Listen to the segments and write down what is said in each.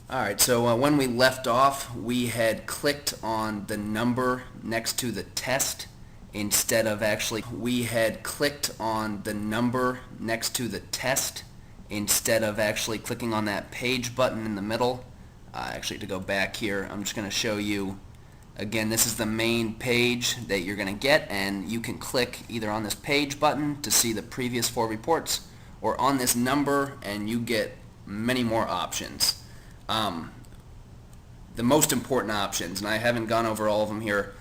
Alright, so when we left off, we had clicked on the number next to the test instead of actually clicking on that page button in the middle. Actually, to go back here, I'm just going to show you again. This is the main page that you're going to get, and you can click either on this page button to see the previous 4 reports or on this number and you get many more options. The most important options, and I haven't gone over all of them here,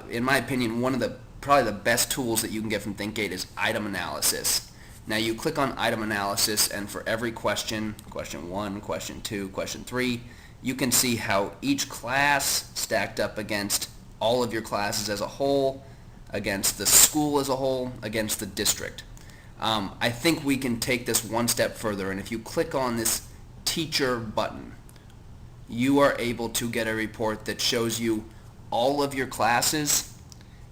in my opinion, one of probably the best tools that you can get from ThinkGate is item analysis. Now you click on item analysis, and for every question, question 1, question 2, question 3, you can see how each class stacked up against all of your classes as a whole, against the school as a whole, against the district. I think we can take this one step further, and if you click on this teacher button, you are able to get a report that shows you all of your classes,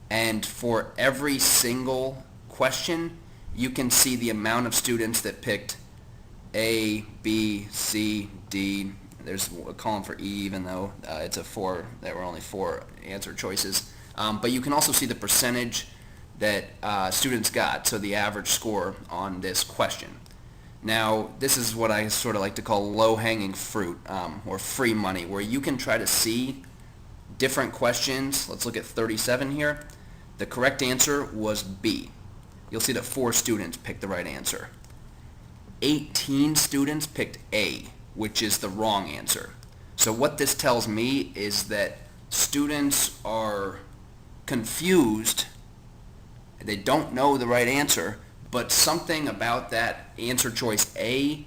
and for every single question you can see the amount of students that picked A, B, C, D. There's a column for E, even though it's a 4, there were only 4 answer choices. But you can also see the percentage that students got, so the average score on this question. Now, this is what I sort of like to call low-hanging fruit, or free money, where you can try to see different questions. Let's look at 37 here. The correct answer was B. You'll see that 4 students picked the right answer. 18 students picked A, which is the wrong answer. So what this tells me is that students are confused. They don't know the right answer, but something about that answer choice A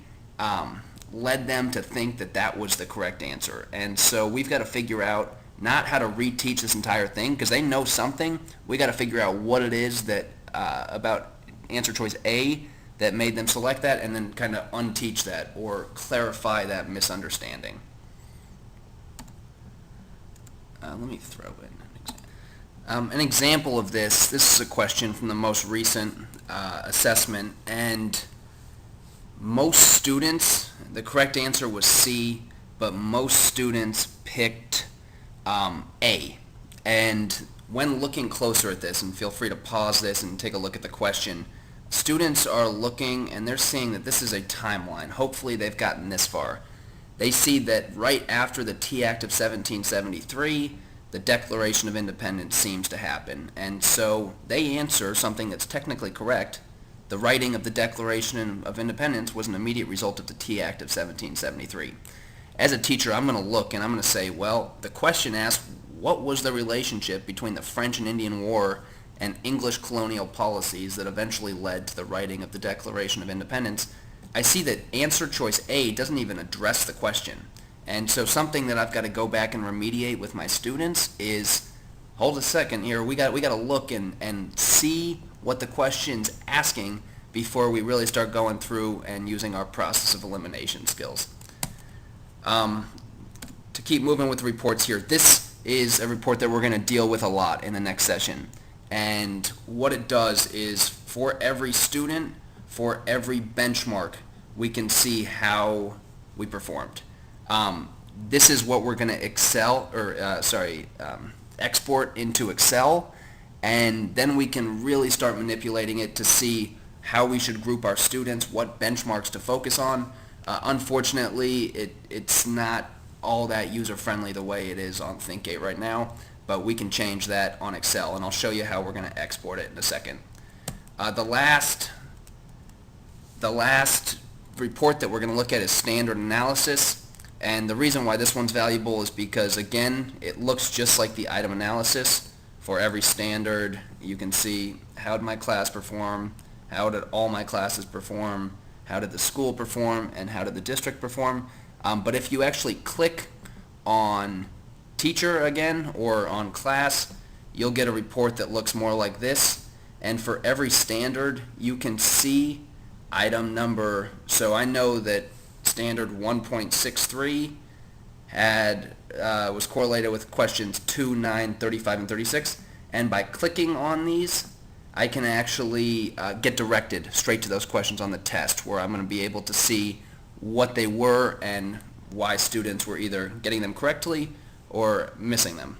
led them to think that that was the correct answer. And so we've got to figure out not how to reteach this entire thing, because they know something. We got to figure out what it is that about answer choice A that made them select that, and then kind of unteach that or clarify that misunderstanding. Let me throw in an example of this. This is a question from the most recent assessment, and most students, the correct answer was C, but most students picked A. And when looking closer at this, and feel free to pause this and take a look at the question, students are looking and they're seeing that this is a timeline. Hopefully they've gotten this far. They see that right after the Tea Act of 1773, the Declaration of Independence seems to happen. And so they answer something that's technically correct. The writing of the Declaration of Independence was an immediate result of the Tea Act of 1773. As a teacher, I'm going to look and I'm going to say, well, the question asks, what was the relationship between the French and Indian War and English colonial policies that eventually led to the writing of the Declaration of Independence? I see that answer choice A doesn't even address the question. And so something that I've got to go back and remediate with my students is, hold a second here, we got to look and see what the question's asking before we really start going through and using our process of elimination skills. To keep moving with the reports here, this is a report that we're going to deal with a lot in the next session. And what it does is, for every student, for every benchmark, we can see how we performed. This is what we're going to export into Excel, and then we can really start manipulating it to see how we should group our students, what benchmarks to focus on. Unfortunately, it's not all that user-friendly the way it is on ThinkGate right now, but we can change that on Excel, and I'll show you how we're going to export it in a second. The last report that we're going to look at is standard analysis, and the reason why this one's valuable is because, again, it looks just like the item analysis. For every standard, you can see, how did my class perform, how did all my classes perform, how did the school perform, and how did the district perform. But if you actually click on teacher again or on class, you'll get a report that looks more like this. And for every standard, you can see item number. So I know that standard 1.63 was correlated with questions 2, 9, 35, and 36. And by clicking on these, I can actually get directed straight to those questions on the test, where I'm going to be able to see what they were and why students were either getting them correctly or missing them.